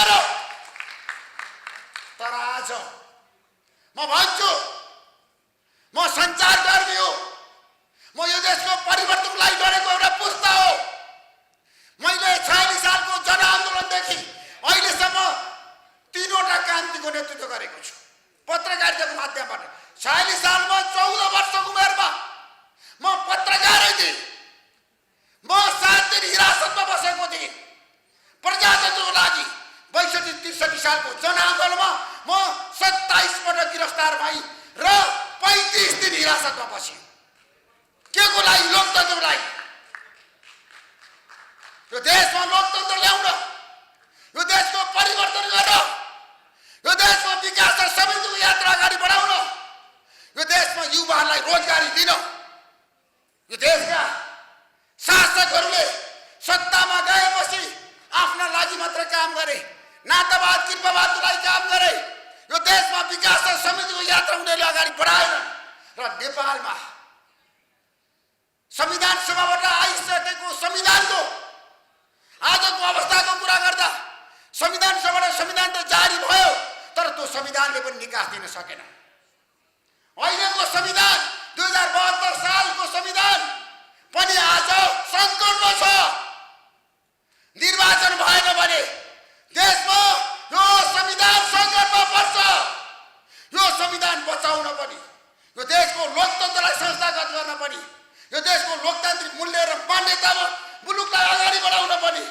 गरौँ। तर आज म भन्छु, म सञ्चारकर्मी हो, म यो देशको परिवर्तनको लागि गरेको एउटा पुस्ता हो। मैले 46 सालको जनआन्दोलनदेखि अहिलेसम्म 3वटा क्रान्तिको नेतृत्व गरेको छु पत्रकारिताको माध्यमबाट। 46 सालमा 14 वर्षको उमेरमा म पत्रकारै थिएँ। म 7 दिन हिरासतमा बसेको थिएँ प्रजातन्त्रको लागि। 62-63 सालको जनआन्दोलनमा म 27 पटक गिरफ्तार भएँ र 35 दिन हिरासतमा बसेँ। के को लागि? लोकतन्त्रको लागि। यो देशमा लोकतन्त्र ल्याउन, यो देशको परिवर्तन गर्न, यो देशमा विकास र समृद्धिको यात्रा अगाडि बढाउन, यो देशमा युवाहरूलाई रोजगारी दिन। यो देशका शासकहरूले सत्तामा गएपछि आफ्ना लागि मात्र काम गरे, नातावाद कृपावादको लागि काम गरे। यो देशमा विकास र समृद्धिको यात्रा उनीहरूले अगाडि बढाएन। र नेपालमा संविधान सभाबाट आइसकेको संविधानको आजको अवस्थाको कुरा गर्दा संविधान सभाबाट संविधान त जारी भयो, तर त्यो संविधानले पनि निकास दिन सकेन। अहिलेको संविधान 2072 सालको संविधान पनि आज सङ्कटमा छ। निर्वाचन भएन भने देशमा यो संविधान सङ्कटमा पर्छ। यो संविधान बचाउन पनि, यो देशको लोकतन्त्रलाई संस्थागत गर्न पनि, यो देशको लोकतान्त्रिक मूल्य र मान्यतामा मुलुकलाई अगाडि बढाउन पनि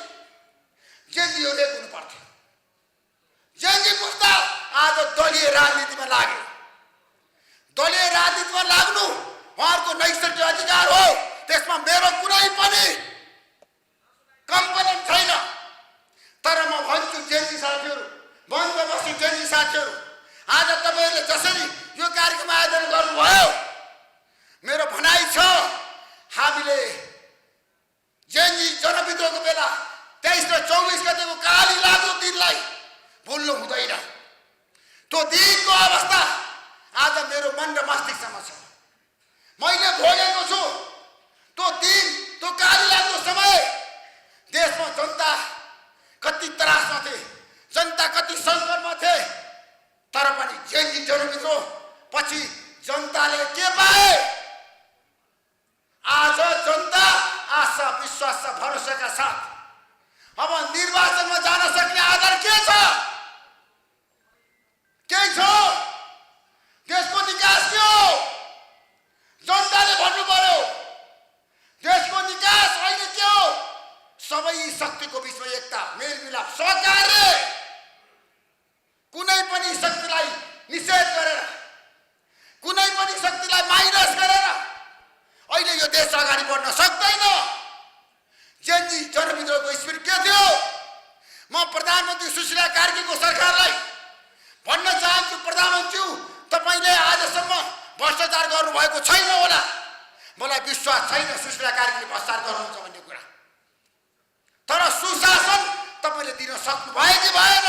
जेएनजीहरूले हुनु पर्थ्यो। जेएनजी पुस्ता आज दलीय राजनीतिमा लाग्यो। दलीय राजनीतिमा लाग्नु उहाँहरूको नैसर्गिक अधिकार हो। त्यसमा मेरो कुनै पनि कम्प्लेन छैन। तर म भन्छु जेएनजी साथीहरू, मञ्चमा बस्ने जेएनजी साथीहरू, आज तपाईँहरूले जसरी यो कार्यक्रम आयोजन गर्नुभयो, मेरो भनाइ छ हामीले जेएनजी जनविद्रोहको बेला 23 र 24 गतेको काली लागु दिनलाई भुल्नु हुँदैन। त्यो दिनको अवस्था आज मेरो मन र मस्तिष्कमा छ। मैले भोगेको छु त्यो दिन, त्यो काली लागु समय। देशमा जनता कति त्रासमा थिए, जनता कति सङ्कटमा थिए, तर पनि जेएनजी जनविद्रोह पछि जनताले के पाए? आज जनता आशा विश्वास र भरोसाका साथ अब निर्वाचनमा जान सक्ने आधार के छ? केही छ? देशको निकास के हो? जनताले भन्नु पर्यो। देशको निकास अहिले के हो? सबै शक्तिको बीचमा एकता, मेलमिलाप, सहकार्य। कुनै पनि शक्तिलाई निषेध गरेर, कुनै पनि शक्तिलाई माइनस गरेर अहिले यो देश अगाडि बढ्न सक्दैन। जेएनजी जनविद्रोहको स्पिरिट के थियो? म प्रधानमन्त्री सुशीला कार्कीको सरकारलाई भन्न चाहन्छु, प्रधानमन्त्री तपाईँले आजसम्म भ्रष्टाचार गर्नुभएको छैन होला। मलाई विश्वास छैन सुशीला कार्कीले भ्रष्टाचार गर्नुहुन्छ भन्ने कुरा। तर सुशासन तपाईँले दिन सक्नुभयो कि भएन?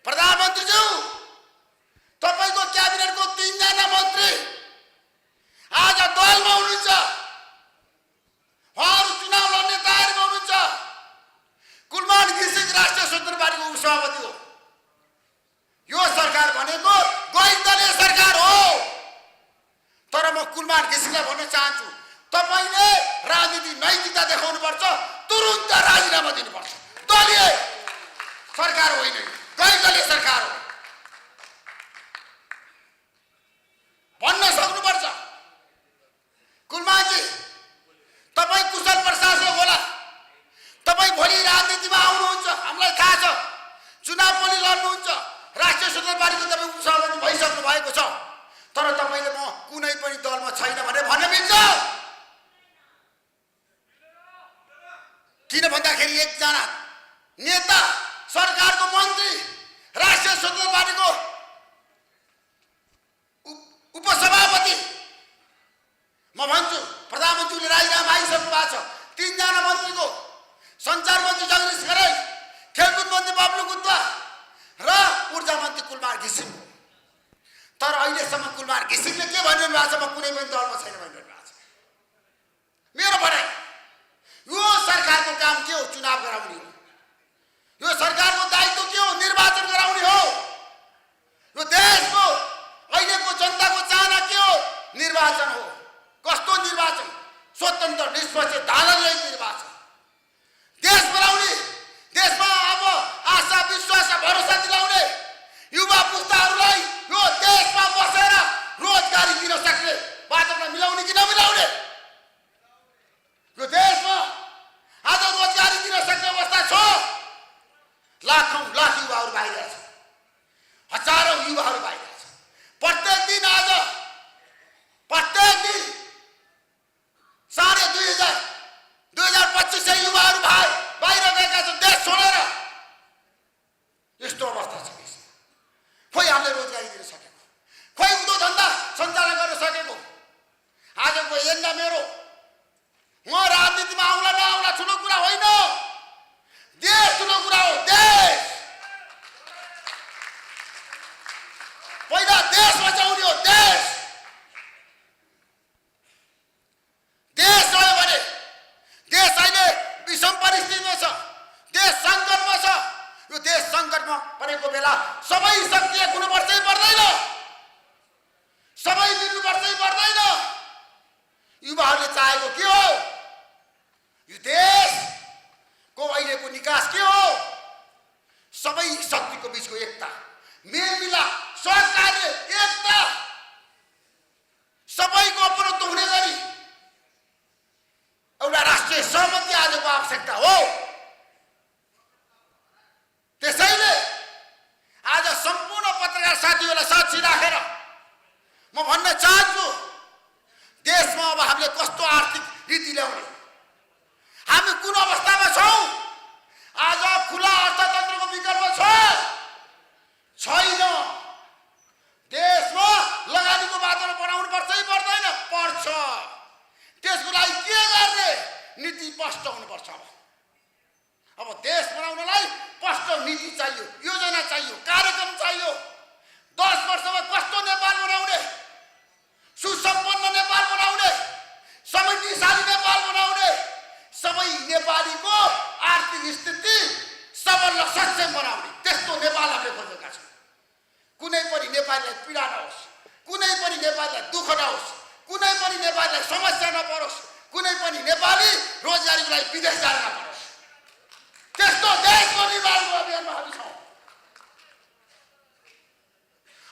प्रधानमन्त्रीज्यू, तपाईँको क्याबिनेटको 3 जना मन्त्री आज दलमा हुनुहुन्छ। उहाँहरू चुनाव लड्ने तयारीमा हुनुहुन्छ। कुलमान घिसिङ राष्ट्रिय स्वतन्त्र पार्टीको उपसभापति हो। यो सरकार भनेको गैरदलीय सरकार हो। तर म कुलमान घिसिङलाई भन्न चाहन्छु, तपाईँले राजनीति नैतिकता देखाउनुपर्छ, तुरुन्त राजीनामा दिनुपर्छ। दलीय सरकार होइन, गैरदलीय सरकार हो भन्न सक्नुपर्छ। कुलमानजी, तपाईँ कुशल प्रशासक होला, तपाईँ भोलि राजनीतिमा आउनुहुन्छ, हामीलाई थाहा छ। चुनाव पनि लड्नुहुन्छ, राष्ट्रिय स्वतन्त्र पार्टीको तपाईँ उपसभापति भइसक्नु भएको छ। तर तपाईँले म कुनै पनि दलमा छैन भने भन्न मिल्छ? किन भन्दाखेरि एकजना नेता, सरकारको मन्त्री, राष्ट्रिय स्वतन्त्र पार्टीको उपसभापति, म भन्छु प्रधानमन्त्रीले राजीनामा आइसक्नु भएको छ। 3 जना मन्त्रीको, सञ्चार मन्त्री जगदीश खराई, खेलकुद मन्त्री बाबुल गुत्ता र ऊर्जा मन्त्री कुलमान घिसिङ। तर अहिलेसम्म कुलमान घिसिङले के भनिरहनु भएको छ? म कुनै पनि दलमा छैन भनिरहनु भएको छ। मेरो भनाइ, यो सरकारको काम के हो? चुनाव गराउने हो। यो सरकारको दायित्व के हो? निर्वाचन गराउने हो। यो देशको अहिलेको जनताको चाहना के हो? निर्वाचन हो। कस्तो निर्वाचन? स्वतन्त्र, निष्पक्ष, धारले निर्वाचन। देश बनाउने, देशमा अब आशा विश्वास भरोसा दिलाउने युवा पुस्ताहरूलाई यो देशमा बसेर रोजगारी दिन सक्ने वातावरण मिलाउने कि नमिलाउने? यो देशमा आज रोजगारी दिन सक्ने अवस्था छ? लाखौं लाख युवाहरू बाहिर छ, हजारौं युवाहरू बाहिर छ। प्रत्येक दिन 2,500 युवाहरू बाहिर गएका छन् देश छोडेर। यस्तो अवस्था छ देशमा। खोइ हामीले रोजगारी दिन सकेको, खोइ उद्योग धन्दा सञ्चालन गर्न सकेको। आजको एजेन्डा मेरो, म राजनीतिमा आउला नआउला ठुलो कुरा होइन, देश ठुलो कुरा हो। देश पहिला देश बचाउने हो। देश रह्यो भने देश अहिले विषम परिस्थितिमा छ, देश सङ्कटमा छ। यो देश सङ्कटमा परेको बेला सबै शक्ति एक हुनुपर्छ कि पर्दैन? सबै मिल्नुपर्छ कि पर्दैन? युवाहरूले चाहेको के हो? यो देशको अहिलेको निकास के हो? सबै शक्तिको बीचको एकता, मेलमिलाप, सहकार्य, एकता, सबैको अपनत्व हुने गरी एउटा राष्ट्रिय सहमति आजको आवश्यकता हो। त्यसैले आज सम्पूर्ण पत्रकार साथीहरूलाई साक्षी राखेर म भन्न चाहन्छु, देशमा अब हामीले कस्तो आर्थिक नीति ल्याउने, हामी कुन अवस्थामा छौँ? आज खुला अर्थतन्त्रको विकल्प छैन। देशमा लगानीको वातावरण बनाउनु पर्छ कि पर्दैन? पर्छ। त्यसको लागि के गर्ने? नीति स्पष्ट हुनुपर्छ। अब देश बनाउनलाई स्पष्ट नीति चाहियो, योजना चाहियो, कार्यक्रम चाहियो। 10 वर्षमा कस्तो नेपाल बनाउने, सुसम्पन्न नेपाल बनाउने, समृद्धिशाली नेपाल बनाउने, सबै नेपालीको आर्थिक स्थिति सबल र सक्षम बनाउने, त्यस्तो नेपाल हामीले खोजेका छौँ। कुनै पनि नेपालीलाई पीडा नहोस्, कुनै पनि नेपालीलाई दुःख नहोस्, कुनै पनि नेपालीलाई समस्या नपरोस्, कुनै पनि नेपाली रोजगारीको लागि विदेश जान नपरोस्। त्यस्तो देशको निर्माणको अभियानमा हामी छौँ।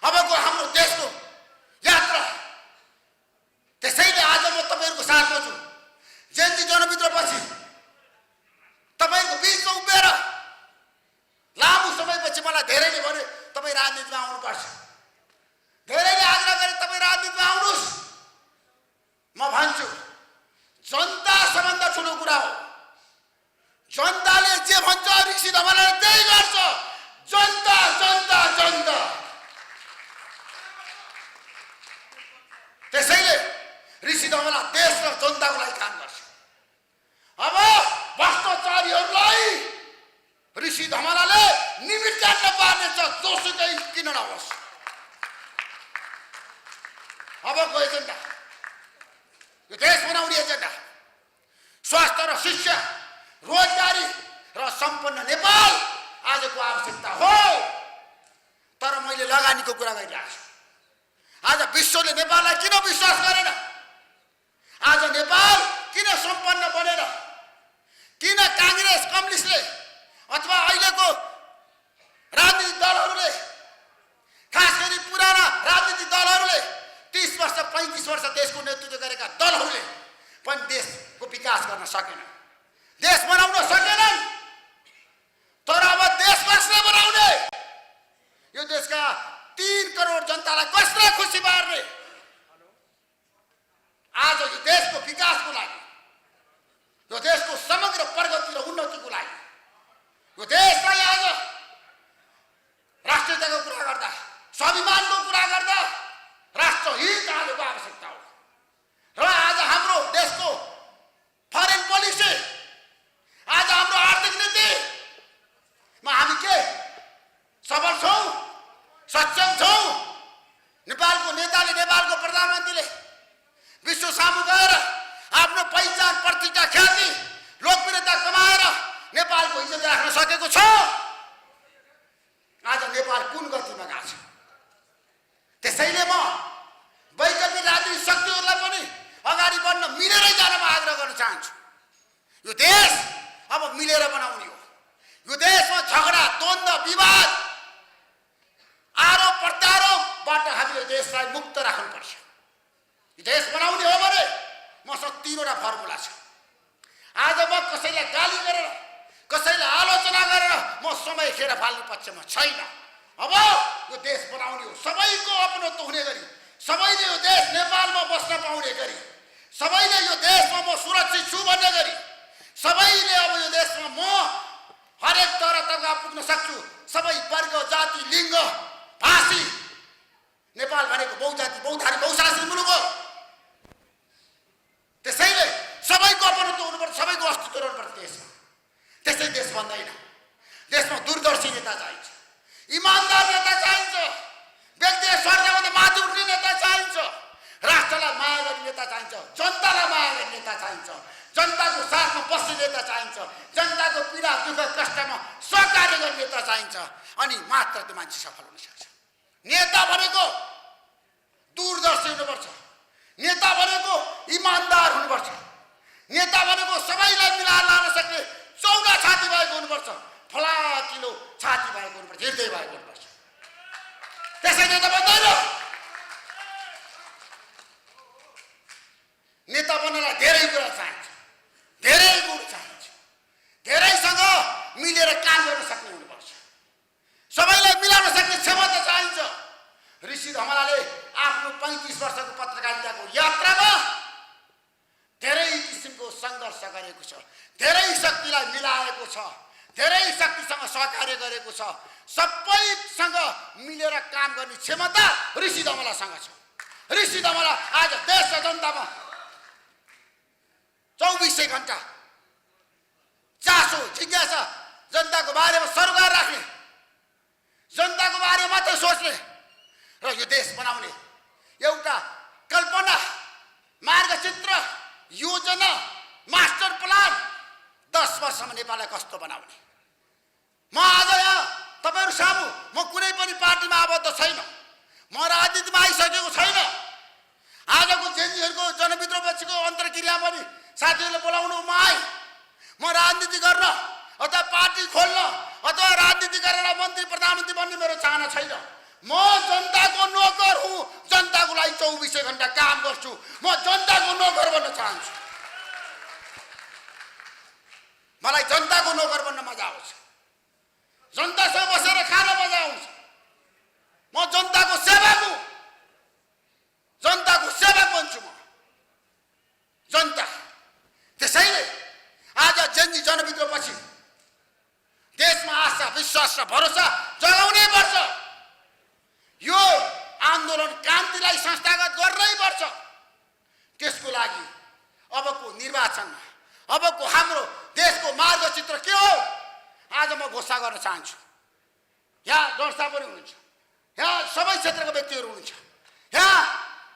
अबको हाम्रो देशको यात्रा। त्यसैले आज म तपाईँहरूको साथमा छु। जयन्ती जनमित्रपछि तपाईँको बिचमा उभिएर लामो समयपछि मलाई धेरैले भने तपाईँ राजनीतिमा आउनुपर्छ, धेरैले आग्रह गरे तपाईँ राजनीतिमा आउनुहोस्। म भन्छु, जनता सबभन्दा ठुलो कुरा हो। जनताले जे भन्छ ऋषि धवलाले त्यही गर्छ। जनता जनता जनता। त्यसैले ऋषि धवला देश र जनताको लागि काम गर्छ। अब भ्रष्टाचारीहरूलाई ऋषि धवलाले निमिट काट्न पार्नेछ, जोसुकै किन नहोस्। अबको एजेन्डा यो देश बनाउने एजेन्डा, स्वास्थ्य र शिक्षा, रोजगारी र सम्पन्न नेपाल आजको आवश्यकता हो। तर मैले लगानीको कुरा गरिरहेको छु। आज विश्वले नेपाललाई किन विश्वास गरेन? आज नेपाल किन सम्पन्न बनेर, किन काङ्ग्रेस, कम्युनिस्टले अथवा अहिलेको राजनीतिक दलहरूले, खास गरी पुराना राजनीतिक दलहरूले 30 वर्ष 35 वर्ष देशको नेतृत्व गरेका दलहरूले पनि देशको विकास गर्न सकेन, देश बनाउन सकेनन्। तर अब देश कसले बनाउने? यो देशका 3 करोड जनतालाई कसले खुसी पार्ने? आज यो देशको विकासको लागि, यो देशको समग्र प्रगति र उन्नतिको लागि, यो देशलाई आज राष्ट्रियताको कुरा गर्दा, स्वाभिमानको कुरा गर्दा राष्ट्रहित आजको आवश्यकता हो। र आज हाम्रो देशको फरेन पोलिसी, आज हाम्रो आर्थिक नीतिमा हामी के सबल छौँ, सक्षम छौँ? नेपालको नेताले नेपाल राख्नुपर्छ। देश बनाउने हो भने मसँग 3 वटा फर्मुला छ। आज म कसैलाई गाली गरेर कसैलाई आलोचना गरेर म समय खेर फाल्ने पक्षमा छैन। अब यो देश बनाउने हो, सबैको अपनत्व हुने गरी, सबैले यो देश नेपालमा बस्न पाउने गरी, सबैले यो देशमा म सुरक्षित छु भन्ने गरी, सबैले अब यो देशमा म हरेक तहमा पुग्न सक्छु, सबै वर्ग जाति लिङ्ग भाषी। नेपाल भनेको बहुजाति बहुधारी बहुशासी मुलुक हो। त्यसैले सबैको अपनत्व हुनुपर्छ, सबैको अस्तित्व रहनुपर्छ देशमा। त्यसै देश बन्दैन। देशमा दूरदर्शी नेता चाहिन्छ, इमानदार नेता चाहिन्छ, व्यक्तिगत स्वार्थभन्दा माथि उठ्ने नेता चाहिन्छ, राष्ट्रलाई माया गर्ने नेता चाहिन्छ, जनतालाई माया गर्ने नेता चाहिन्छ, जनताको साथमा बस्ने नेता चाहिन्छ, जनताको पीडा दुःख कष्टमा सहकार्य गर्ने नेता चाहिन्छ। अनि मात्र त्यो मान्छे सफल हुन सक्छ। नेता भनेको दूरदर्शी हुनुपर्छ, नेता भनेको इमानदार हुनुपर्छ, नेता भनेको सबैलाई मिलाएर लान सक्ने चौडा छाती भएको हुनुपर्छ, फलाकिलो छाती भएको हुनुपर्छ, हृदय भएको हुनुपर्छ। त्यसै नेता बन्दैन। नेता बन्नलाई धेरै कुरा चाहिन्छ, धेरै गुण चाहिन्छ, धेरैसँग मिलेर काम गर्न सक्ने हुनुपर्छ, सबैलाई मिलाउन सक्ने क्षमता चाहिन्छ। ऋषि धमलाले आफ्नो 35 वर्षको पत्रकारिताको यात्रामा धेरै किसिमको सङ्घर्ष गरेको छ, धेरै शक्तिलाई मिलाएको छ, धेरै शक्तिसँग सहकार्य गरेको छ। सबैसँग मिलेर काम गर्ने क्षमता ऋषि धमलासँग छ। ऋषि धमला आज देश र जनतामा 24 घण्टा चासो जिज्ञासा, जनताको बारेमा सरोकार राख्ने, जनताको बारेमा मात्रै सोच्ने र यो देश बनाउने एउटा कल्पना, मार्गचित्र, योजना, मास्टर प्लान 10 वर्षमा नेपाललाई कस्तो बनाउने। म आज यहाँ तपाईहरु सामु म कुनै पनि पार्टीमा आबद्ध छैन, म राजनीतिमा आइसकेको छैन। आजको जेनजीहरुको जनविद्रोहपछिको अन्तर्क्रिया पनि साथीहरुले बोलाउनु म आए। म राजनीति गर्न अथवा पार्टी खोल्न अथवा राजनीति गरेर मन्त्री प्रधानमन्त्री बन्ने मेरो चाहना छैन। म जनताको नोकर हुँ, जनताको लागि 24 घण्टा काम गर्छु। म जनताको नोकर बन्न चाहन्छु। मलाई जनताको नोकर बन्न मजा आउँछ, जनतासँग बसेर खान मजा आउँछ। म जनताको सेवक हुँ, जनताको सेवक बन्छु म। जनता त्यसैले आज जेनजी जनविद्रोहपछि देशमा आशा विश्वास र भरोसा जगाउनै पर्छ। यो आन्दोलन क्रान्तिलाई संस्थागत गर्नै पर्छ। त्यसको लागि अबको निर्वाचनमा अबको हाम्रो देशको मार्गचित्र के हो आज म घोषणा गर्न चाहन्छु। यहाँ दर्शक पनि हुनुहुन्छ, यहाँ सबै क्षेत्रका व्यक्तिहरू हुनुहुन्छ, यहाँ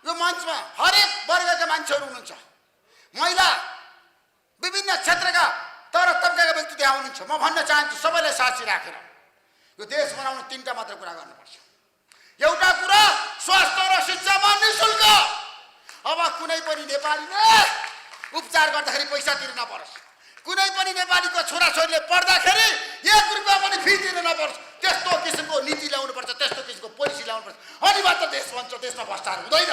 यो मञ्चमा हरेक वर्गका मान्छेहरू हुनुहुन्छ, महिला विभिन्न क्षेत्रका तर तबकाका व्यक्ति त्यहाँ हुनुहुन्छ। म भन्न चाहन्छु सबैलाई साक्षी राखेर यो देश बनाउन 3टा मात्र कुरा गर्नुपर्छ। एउटा कुरा स्वास्थ्य र शिक्षामा निःशुल्क। अब कुनै पनि नेपालीले उपचार गर्दाखेरि पैसा तिर्न नपरोस्, कुनै पनि नेपालीको छोराछोरीले पढ्दाखेरि 1 रुपैयाँ पनि फी तिर्न नपरोस्। त्यस्तो किसिमको नीति ल्याउनु पर्छ, त्यस्तो किसिमको पोलिसी ल्याउनु पर्छ। अनि मात्र देश बन्छ, देशमा भ्रष्टाचार हुँदैन।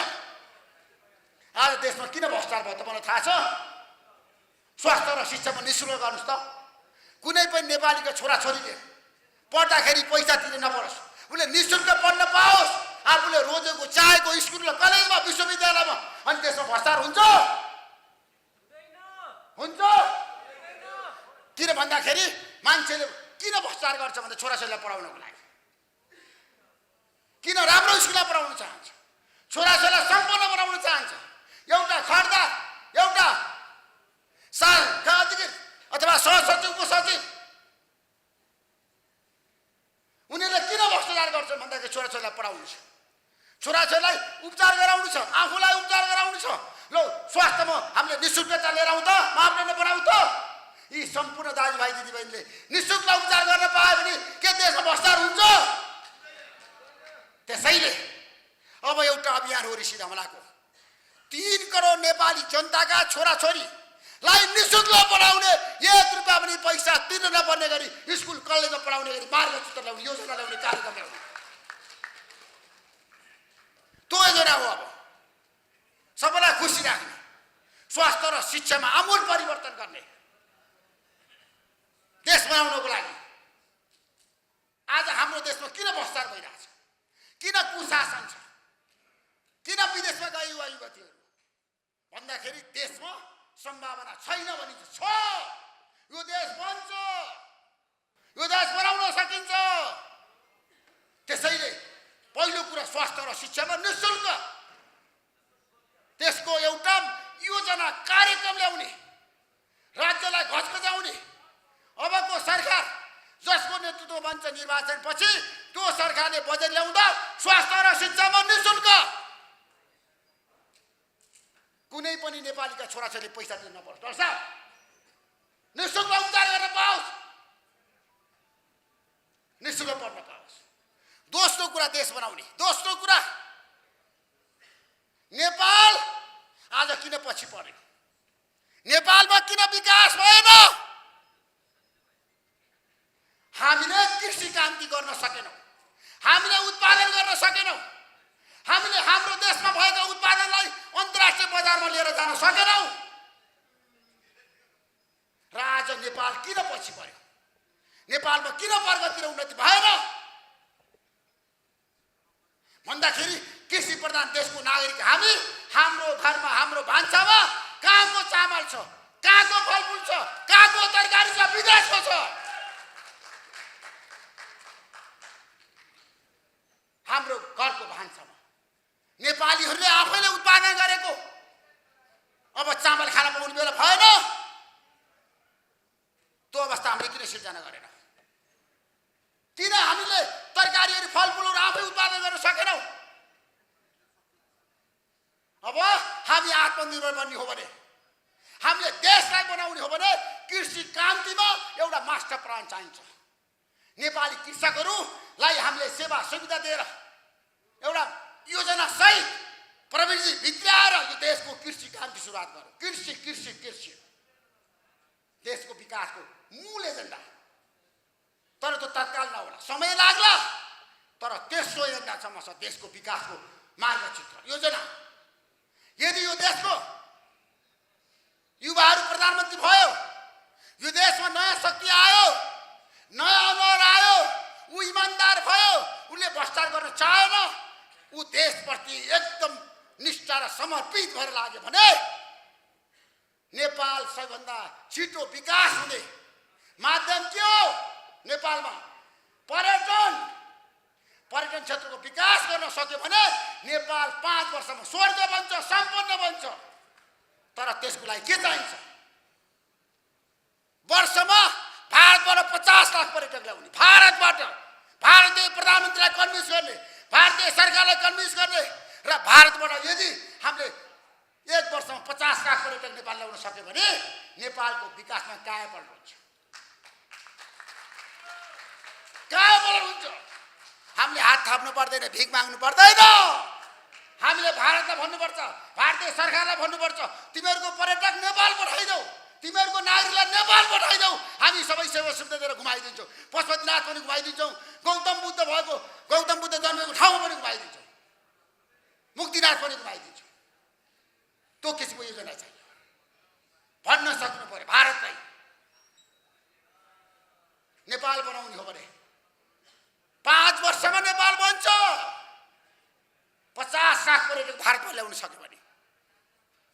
आज देशमा किन भ्रष्टाचार भयो तपाईलाई थाहा छ? स्वास्थ्य र शिक्षामा निःशुल्क गर्नुस् त। कुनै पनि नेपालीको छोराछोरीले पढ्दाखेरि पैसा तिर्न नपरोस्, उले निःशुल्क पढ्न पाओस्, आफूले रोजेको चाहेको स्कुल र कलेजमा विश्वविद्यालयमा। अनि त्यसमा भ्रष्टाचार हुन्छ? हुन्छ? किन भन्दाखेरि मान्छेले किन भ्रष्टाचार गर्छ भन्दा छोराछोरीलाई पढाउनको लागि, किन राम्रो स्कुलमा पढाउन चाहन्छ, छोराछोरीलाई सम्पन्न बनाउन चाहन्छ। एउटा खर्दा एउटा सरका अधिकारी अथवा सहसचिव उपसचिव उनीहरूले किन भ्रष्टाचार गर्छन् भन्दाखेरि छोराछोरीलाई पढाउनु छ, छोराछोरीलाई उपचार गराउनु छ, आफूलाई उपचार गराउनु छ। ल स्वास्थ्यमा हामीले निःशुल्कता लिएर आउँ त, मापदण्ड बनाउँ त। यी सम्पूर्ण दाजुभाइ दिदीबहिनीले निःशुल्क उपचार गर्न पायो भने के देशमा भ्रष्टाचार हुन्छ? त्यसैले अब एउटा अभियान हो ऋषि धमलाको। 3 करोड नेपाली जनताका छोराछोरीलाई निःशुल्क पढाउने, 1 रुपैयाँ पनि पैसा तिर्न नपर्ने गरी स्कुल कलेजमा पढाउने गरी मार्गचित्र ल्याउने, योजना ल्याउने, कार्यक्रम ल्याउने। त्यो योजना हो। अब सबैलाई खुसी राख्ने, स्वास्थ्य र शिक्षामा आमूल परिवर्तन गर्ने, देश बनाउनको लागि आज हाम्रो देशमा किन भ्रष्टाचार भइरहेछ, किन कुशासन छ, किन विदेशमा गए युवा युवतीहरू भन्दाखेरि देशमा सम्भावना छैन भनिन्छ। छ, यो देश बन्छ, यो देश बनाउन सकिन्छ। त्यसैले पहिलो कुरा स्वास्थ्य र शिक्षामा निःशुल्क त्यसको एउटा योजना कार्यक्रम ल्याउने, राज्यलाई घचघचाउने। अबको सरकार जसको नेतृत्व बन्छ निर्वाचनपछि त्यो सरकारले बजेट ल्याउँदा स्वास्थ्य र शिक्षामा निःशुल्क, कुनै पनि नेपालीका छोराछोरीले पैसा तिर्न नपर्छ। डाक्टर साहब, निःशुल्क उपचार गर्न पाओस्, निःशुल्क पढ्न पाओस्। दोस्रो कुरा देश बनाउने। दोस्रो कुरा नेपाल आज किन पछि पर्यो, नेपालमा किन विकास भएन? हामीले कृषि क्रान्ति गर्न सकेनौँ, हामीले उत्पादन गर्न सकेनौँ, हामीले हाम्रो देशमा भएका उत्पादनलाई अन्तर्राष्ट्रिय बजारमा लिएर जान सकेनौँ र आज नेपाल किन पछि पर्यो, नेपालमा किन प्रगति र उन्नति भएन भन्दाखेरि कृषि प्रधान देशको नागरिक हामी, हाम्रो घरमा हाम्रो भान्सामा कहाँको चामल छ, कहाँको फलफुल छ, कहाँको तरकारी छ, विदेशको छ। हाम्रो घरको भान्सामा नेपालीहरूले आफैले उत्पादन गरेको अब चामल खान पाउने बेला भएन। त्यो अवस्था हामीले किन सिर्जना गरेन? किन हामीले तरकारीहरू फलफुलहरू आफै उत्पादन गर्न सकेनौँ? अब हामी आत्मनिर्भर बन्ने हो भने, हामीले देशलाई बनाउने हो भने कृषि क्रान्तिमा एउटा मास्टर प्लान चाहिन्छ। नेपाली कृषकहरूलाई हामीले सेवा सुविधा दिएर एउटा योजना सहित प्रविधि भित्राएर यो देशको कृषि क्रान्ति सुरुवात गरौँ। कृषि कृषि कृषि देशको विकासको मूल एजेन्डा। तर त्यो तत्काल नहोला, समय लाग्ला, तर तेस्रो एजेन्डासम्म छ देशको विकासको मार्गचित्र योजना। यदि यो देशको युवाहरू प्रधानमन्त्री भयो, यो देशमा नयाँ शक्ति आयो, नयाँ अनुहार आयो, ऊ इमान्दार भयो, उसले भ्रष्टाचार गर्न चाहेन, ऊ देशप्रति एकदम निष्ठा र समर्पित भएर लाग्यो भने नेपाल सबैभन्दा छिटो विकास हुने माध्यम के हो? नेपालमा पर्यटन क्षेत्रको विकास गर्न सक्यो भने नेपाल 5 वर्षमा स्वर्ग बन्छ, सम्पन्न बन्छ। तर त्यसको लागि के चाहिन्छ? वर्षमा भारतबाट 50 लाख पर्यटक ल्याउने, भारतबाट भारतीय प्रधानमन्त्रीलाई कन्भिन्स गर्ने, भारतीय सरकारलाई कन्भिन्स गर्ने र भारतबाट यदि हामीले 1 वर्षमा 50 लाख पर्यटक नेपाल ल्याउन सक्यो भने नेपालको विकासमा कायापलट हुन्छ, कायापलट हुन्छ। हामीले हात थाप्नु पर्दैन, भिख माग्नु पर्दैन। हामीले भारतलाई भन्नुपर्छ, भारतीय सरकारलाई भन्नुपर्छ, तिमीहरूको पर्यटक नेपाल पठाइदेऊ, तिमीहरूको नागरिकलाई नेपाल पठाइदेऊ। हामी सबै सेवा सुविधा दिएर घुमाइदिन्छौँ, पशुपतिनाथ पनि घुमाइदिन्छौँ, गौतम बुद्ध जन्मेको ठाउँमा पनि घुमाइदिन्छौँ, मुक्तिनाथ पनि घुमाइदिन्छौँ। त्यो किसिमको योजना चाहियो, भन्न सक्नु पर्यो। भारतलाई नेपाल बनाउने हो भने 5 वर्षमा नेपाल बन्छ। 50 लाख पर्यटक भारतमा ल्याउन सक्यो भने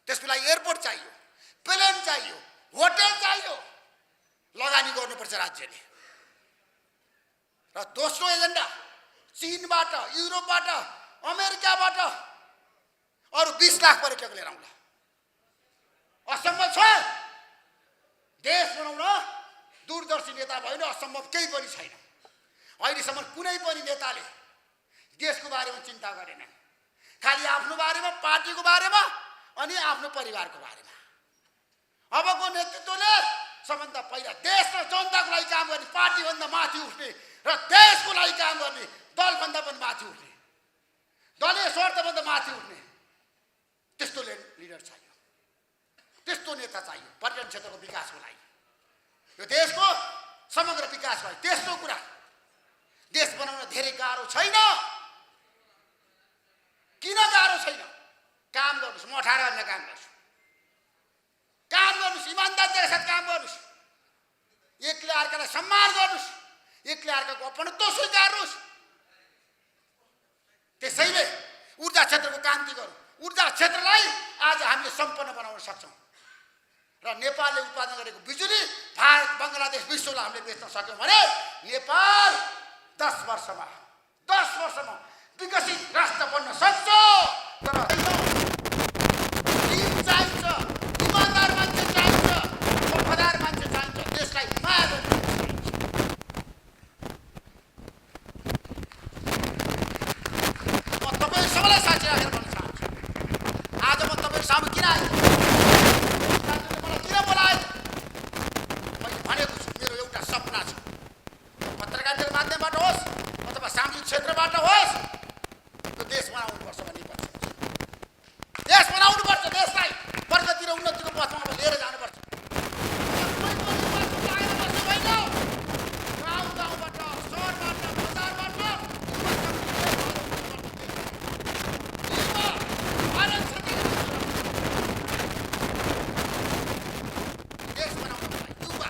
त्यसको लागि एयरपोर्ट चाहियो, प्लेन चाहियो, होटल चाहियो, लगानी गर्नुपर्छ राज्यले। र दोस्रो एजेन्डा चीनबाट, युरोपबाट, अमेरिकाबाट अरू 20 लाख पर्यटक लिएर आउँला। असम्भव छ? देश बनाउन दूरदर्शी नेता भएन, असम्भव केही पनि छैन। अहिलेसम्म कुनै पनि नेताले देशको बारेमा चिन्ता गरेन, खालि आफ्नो बारेमा, पार्टीको बारेमा अनि आफ्नो परिवारको बारेमा। अबको नेतृत्वले सबभन्दा पहिला देश र जनताको लागि काम गर्ने, पार्टीभन्दा माथि उठ्ने र देशको लागि काम गर्ने, दलभन्दा पनि माथि उठ्ने, दलीय स्वार्थभन्दा माथि उठ्ने त्यस्तो लिडर चाहियो, त्यस्तो नेता चाहियो पर्यटन क्षेत्रको विकासको लागि, यो देशको समग्र विकासको लागि। तेस्रो कुरा, देश बनाउन धेरै गाह्रो छैन। किन गाह्रो छैन? काम गर्नु गर्नुहोस्, म 18 घण्टा काम गर्छु। काम गर्नुहोस्, इमान्दारीका साथ काम गर्नुहोस्, एकले अर्कालाई सम्मान गर्नुहोस्, एकले अर्काको अपनत्व स्वीकार्नुहोस्। त्यसैले ऊर्जा क्षेत्रको कान्ति गरौँ। ऊर्जा क्षेत्रलाई आज हामीले सम्पन्न बनाउन सक्छौँ र नेपालले उत्पादन गरेको बिजुली भारत, बङ्गलादेश, विश्वलाई हामीले बेच्न सक्यौँ भने नेपाल 10 वर्षमा विकसित राष्ट्र बन्न सक्छ। तर टिम चाहिन्छ, इमान्दार मान्छे चाहिन्छ, वफादार मान्छे चाहिन्छ, देशलाई माया गर्ने मान्छे चाहिन्छ। म तपाईँ सबैलाई साक्षी राखेर भन्न चाहन्छु, आज म तपाईँ सामु किन आएँ, मलाई किन बोलाएँ? मैले भनेको छु, मेरो एउटा सपना छ, पत्रकारिताको माध्यमबाट होस् अथवा सामाजिक क्षेत्रबाट होस्, यो देश बनाउनुपर्छ भन्ने पर्छ। देश बनाउनुपर्छ, देशलाई प्रगति र उन्नतिको पथमा अब लिएर जानुपर्छ। गाउँ गाउँबाट, सहरबाट, बजारबाट देश बनाउनलाई युवा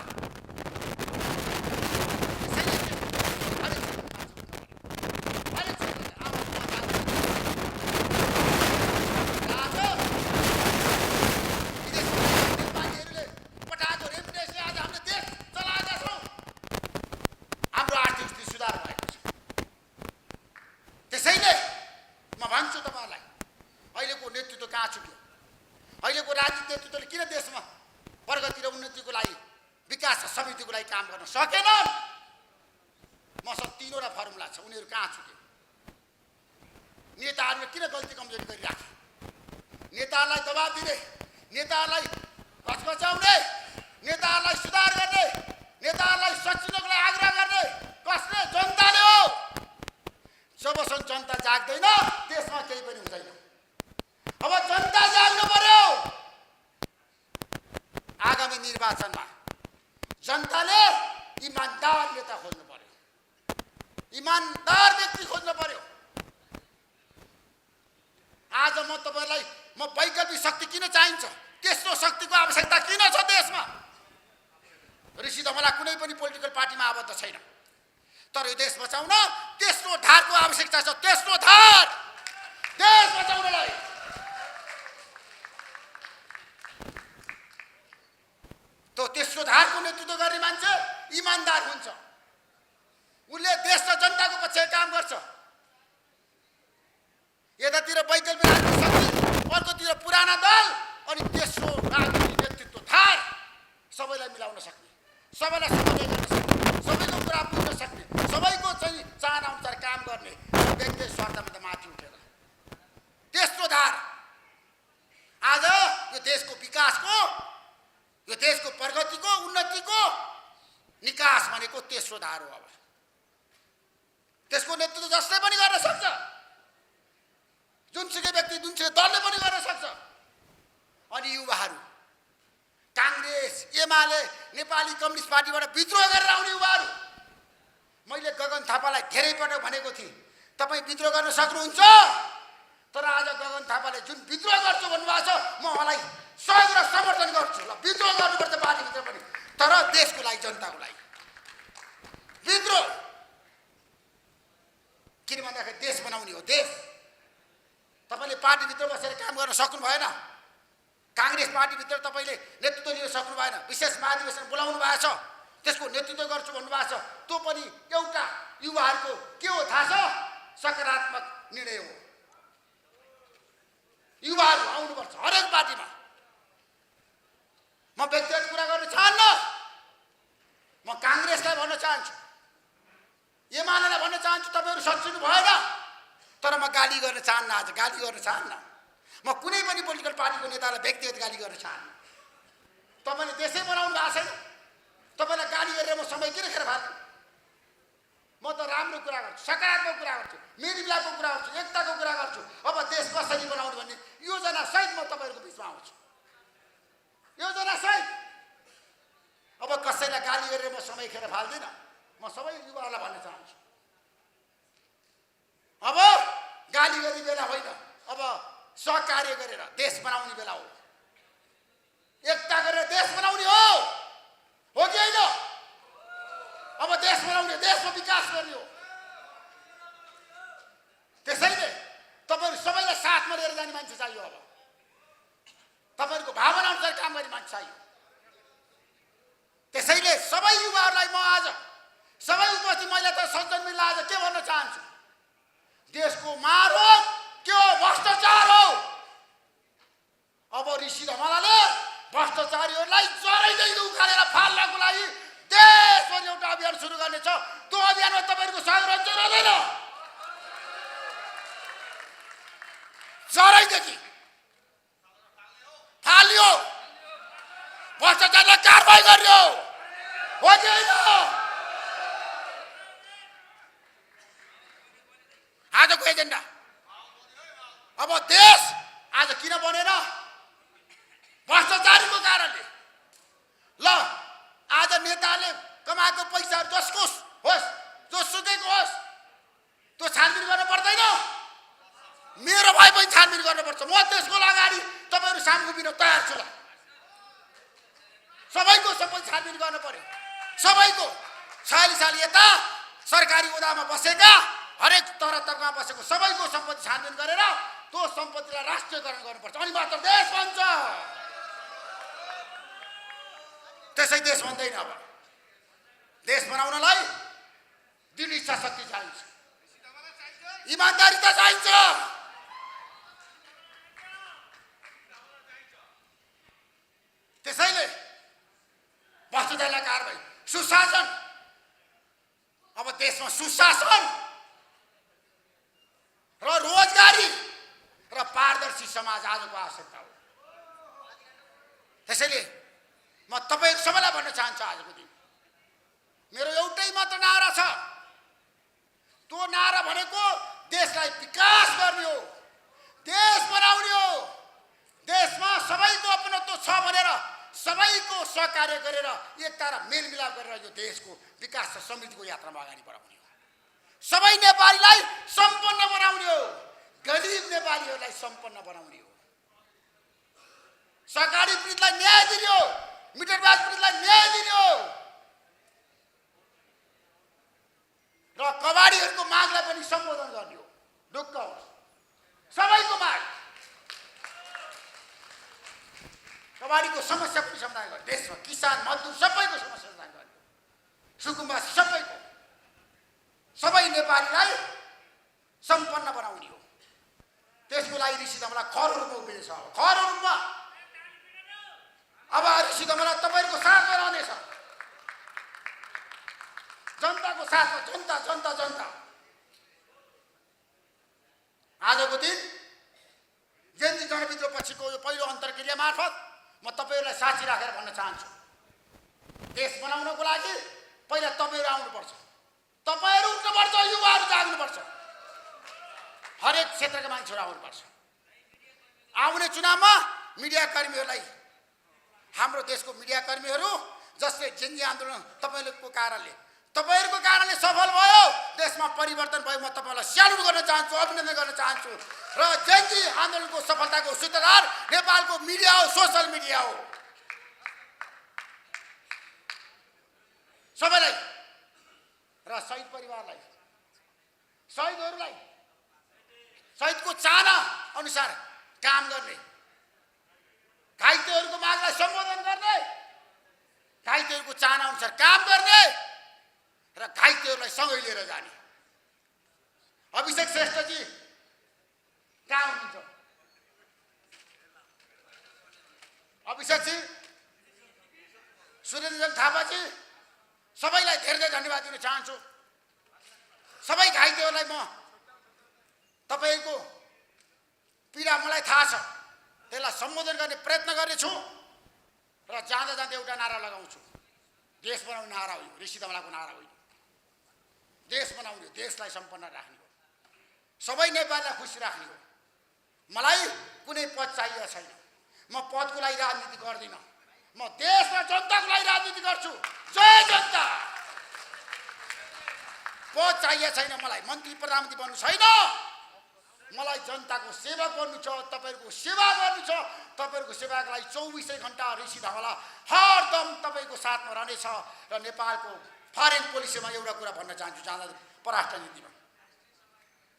अहिलेको राजनीतिक नेतृत्वले किन देशमा प्रगति र उन्नतिको लागि, विकास र समृद्धिको लागि काम गर्न सकेनन्? मसँग 3वटा फर्मुला छ, उनीहरू कहाँ छुट्यो? नेताहरूले किन गल्ती कमजोरी गरिराखे? नेताहरूलाई दबाब दिने, नेताहरूलाई घचघचाउने, नेताहरूलाई सुधार गर्ने, नेताहरूलाई सचिनको लागि आग्रह गर्ने कसले? जनताले हो। जबसम्म जनता जाग्दैन देशमा केही पनि हुँदैन। अब जनता जाग्नु पर्यो। आगामी निर्वाचनमा जनताले इमान्दार नेता खोज्नु पर्यो, इमान्दार व्यक्ति खोज्नु पर्यो। आज म तपाईलाई वैकल्पिक शक्ति किन चाहिन्छ, त्यस्तो शक्तिको आवश्यकता किन छ देशमा? ऋषि धमला कुनै पनि पोलिटिकल पार्टीमा आबद्ध छैन, तर यो देश बचाउन त्यस्तो धारको आवश्यकता छ। त्यस्तो धार देश बचाउनलाई तेस्रो धारको नेतृत्व गर्ने मान्छे इमान्दार हुन्छ। उनले देश र जनताको पक्षमा काम गर्छ। यतातिर वैकल्पिक राजनीतिक शक्ति, अर्कोतिर पुराना दल, अनि तेस्रो राजनीतिक नेतृत्व धार सबैलाई मिलाउन सक्ने, सबैलाई समन्वय गर्न सक्ने, सबैको कुरा बुझ्न सक्ने, सबैको चाहिँ चाहना अनुसार काम गर्ने, व्यक्तिगत स्वार्थबाट माथि उठेर तेस्रो धार। आज यो देशको विकासको, यो देशको प्रगतिको, उन्नतिको निकास भनेको तेस्रो धार हो। अब त्यसको नेतृत्व जसले पनि गर्न सक्छ, जुनसुकै व्यक्ति, जुनसुकै दलले पनि गर्न सक्छ। अनि युवाहरू, काङ्ग्रेस, एमाले, नेपाली कम्युनिस्ट पार्टीबाट विद्रोह गरेर आउने युवाहरू, मैले गगन थापालाई धेरै पटक भनेको थिएँ, तपाईँ विद्रोह गर्न सक्नुहुन्छ। तर आज गगन थापाले जुन विद्रोह गर्छु भन्नुभएको छ, म उहाँलाई सहयोग र समर्थन गर्छु। ल, विद्रोह गर्नुपर्छ पार्टीभित्र पनि, तर देशको लागि, जनताको लागि विद्रोह। किन भन्दाखेरि देश बनाउने हो। देश तपाईँले पार्टीभित्र बसेर काम गर्न सक्नु भएन। काङ्ग्रेस पार्टीभित्र तपाईँले नेतृत्व लिन सक्नु भएन। विशेष महाधिवेशन बोलाउनु भएको छ, त्यसको नेतृत्व गर्छु भन्नुभएको छ। त्यो पनि एउटा युवाहरूको के हो थाहा छ? सकारात्मक निर्णय हो। युवाहरू आउनुपर्छ हरेक पार्टीमा। म व्यक्तिगत कुरा गर्न चाहन्न, म काङ्ग्रेसलाई भन्न चाहन्छु, एमालेलाई भन्न चाहन्छु, तपाईँहरू सचिनु भएन। तर म गाली गर्न चाहन्न, आज गाली गर्न चाहन्न। म कुनै पनि पोलिटिकल पार्टीको नेतालाई व्यक्तिगत गाली गर्न चाहन्न। तपाईँले देशै बनाउनु भएको छैन, तपाईँलाई गाली गरेर म समय किन खेर फाल्नु? म त राम्रो कुरा गर्छु, सकारात्मक कुरा गर्छु, मेलमिलापको कुरा गर्छु, एकताको कुरा गर्छु। अब देश कसरी बनाउनु भन्ने योजना सहित म तपाईँहरूको बिचमा आउँछु, योजना सहित। अब कसैलाई गाली गरेर म समय खेर फाल्दिनँ। म सबै युवाहरूलाई भन्न चाहन्छु, अब गाली गर्ने बेला होइन। अब सहकार्य गरेर देश बनाउने बेला हो। एकता गरेर देश बनाउने हो कि होइन? अब देश बनाउने, देशमा विकास गर्ने हो। त्यसैले तपाईहरु सबैलाई साथमा लिएर जाने मान्छे चाहियो। अब तपाईहरुको भावना अनुसार काम गर्ने मान्छे चाहियो। त्यसैले सबै युवाहरूलाई म आज सबै उपस्थित महिला तथा सज्जन मिललाई आज के भन्न चाहन्छु, देशको मार हो के हो? भ्रष्टाचार हो। अब ऋषि धमलाले भ्रष्टाचारीहरूलाई जरैदेखि उखालेर फाल्नको लागि देशभरि एउटा अभियान सुरु गर्नेछ। त्यो अभियानमा तपाईहरुको सहयोग रहन्छ रहँदैन? जरैदेखि फाल्यो, भ्रष्टाचारलाई कारबाही गर्यो हो कि होइन? आजको एजेन्डा अब देश आज किन बनेन? भ्रष्टाचारीको कारणले। ल आज नेताले कमाएको पैसाहरू जसको होस्, जोसुकैको होस्, त्यो छानबिन गर्न पर्दैन? मेरो भाइ पनि छानबिन गर्नुपर्छ। म त्यसको अगाडि तपाईहरु सामु उभिन तयार छु। ल सबैको सम्पत्ति छानबिन गर्न पर्यो। सबैको 46 साल यता सरकारी ओदामा बसेका हरेक तहमा बसेको सबैको सम्पत्ति छानबिन गरेर त्यो सम्पत्तिलाई राष्ट्रियकरण गर्नुपर्छ। अनि मात्र देश बन्छ। त्यसै देश बन्दैन। अब देश बनाउनलाई दृढ इच्छा शक्ति चाहिन्छ, इमानदारिता चाहिन्छ। त्यसैले भ्रष्टाचारलाई कारबाही, सुशासन, अब देशमा सुशासन र रोजगारी र पारदर्शी समाज आजको आवश्यकता हो। त्यसैले म तपाईहरु सबैलाई भन्न चाहन्छु, आजको दिन मेरो एउटै मात्र नारा छ। त्यो नारा भनेको देशलाई विकास गर्ने हो, देश बनाउने हो। देशमा सबैको अपनत्व छ भनेर सबैको सहकार्य गरेर एकता र मेलमिलाप गरेर यो देशको विकास र समृद्धिको यात्रामा अगाडि बढाउने हो। सबै नेपालीलाई सम्पन्न बनाउने हो, गरिब नेपालीहरूलाई सम्पन्न बनाउने हो। सहकारी पीडितलाई न्याय दिने हो, मिटरबाज पीडितलाई न्याय दिने हो र कबाडीहरूको मागलाई पनि सम्बोधन गर्ने हो। ढुक्क होस्, सबैको माग, कबाडीको समस्या पनि समाधान गर्ने, देशमा किसान मजदुर सबैको समस्या समाधान गर्ने, सुकुम्बासी सबैको, सबै नेपालीलाई सम्पन्न बनाउने हो। त्यसको लागि ऋषि धमला खरौँमा उभिनेछ। खरौँमा अब ऋषि धमला तपाईहरुको साथमा रहनेछ। जनताको साथमा, जनता जनता जनता। आजको दिन जेन्जी जनविद्रोह पछिको यो पहिलो अन्तर्क्रिया मार्फत म तपाईहरुलाई साक्षी राखेर भन्न चाहन्छु, देश बनाउनको लागि पहिला तपाईहरु आउनुपर्छ। तपाईहरु उठ्नुपर्छ, युवाहरु जाग्नुपर्छ, हरेक क्षेत्रका मान्छेहरु आउनुपर्छ। आउने चुनावमा मिडिया कर्मीहरुलाई, हाम्रो देशको मिडिया कर्मीहरु जसले जेन्जी आन्दोलन तपाईहरुको कारणले सफल भयो, देशमा परिवर्तन भयो। म तपाईहरुलाई स्यालुट गर्न चाहन्छु, अभिनन्दन गर्न चाहन्छु। र जेन्जी आन्दोलनको सफलताको सूत्रधार नेपालको मिडिया हो, सोशल मिडिया हो। सबैलाई र शहीद परिवारलाई, शहीदहरुलाई शहीदको चाहना अनुसार काम गर्ने, घाइतेहरुको मागलाई सम्बोधन गर्ने, घाइतेहरुको चाहना अनुसार काम गर्ने र घाइतेहरुलाई सँगै लिएर जाने। अभिषेक श्रेष्ठजी कहाँ हुनुहुन्छ? अभिषेकजी, सुरेन्द्र थापाजी, सबैलाई धेरै धेरै धन्यवाद दिन चाहन्छु। सबै घाइतेहरुलाई म तपाईको पीडा मलाई थाहा छ, त्यसलाई सम्बोधन गर्ने प्रयत्न गर्नेछु र जाँदा जाँदा एउटा नारा लगाउँछु। देश बनाउने नारा हो, ऋषि धमलाको नारा हो। देश बनाउने, देशलाई सम्पन्न राख्ने हो, सबै नेपालीलाई खुसी राख्ने हो। मलाई कुनै पद चाहिएको छैन। म पदको लागि राजनीति गर्दिन। म देश र जनताको लागि राजनीति गर्छु। जय जनता। पद चाहिएको छैन मलाई, मन्त्री प्रधानमन्त्री बन्नु छैन। मलाई जनताको सेवा गर्नु छ, तपाईँहरूको सेवा गर्नु छ। तपाईँहरूको सेवाको लागि 24 घण्टा ऋषि धवला हरदम तपाईँको साथमा रहनेछ। र नेपालको फरेन पोलिसीमा एउटा कुरा भन्न चाहन्छु, जाँदा परराष्ट्र नीतिमा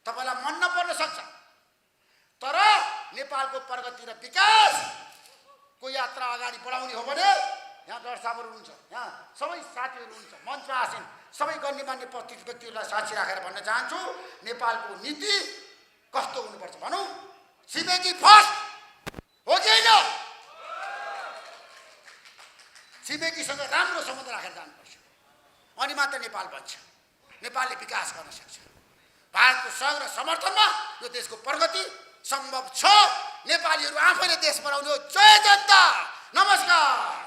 तपाईँलाई मन नपर्न सक्छ, तर नेपालको प्रगति र विकासको यात्रा अगाडि बढाउने हो भने यहाँ डाक्टर साहबहरू हुनुहुन्छ, यहाँ सबै साथीहरू हुनुहुन्छ, मञ्चमा आसीन सबै गण्यमान्य उपस्थित व्यक्तिहरूलाई साक्षी राखेर भन्न चाहन्छु, नेपालको नीति कस्तो हुनुपर्छ भनौँ? छिमेकी फर्स्ट हो कि होइन? छिमेकीसँग राम्रो सम्बन्ध राखेर जानुपर्छ, अनि मात्र नेपाल बन्छ, नेपालले विकास गर्न सक्छ। भारतको सहयोग र समर्थनमा यो देशको प्रगति सम्भव छ। नेपालीहरू आफैले देश बनाउने हो। जय जनता, नमस्कार।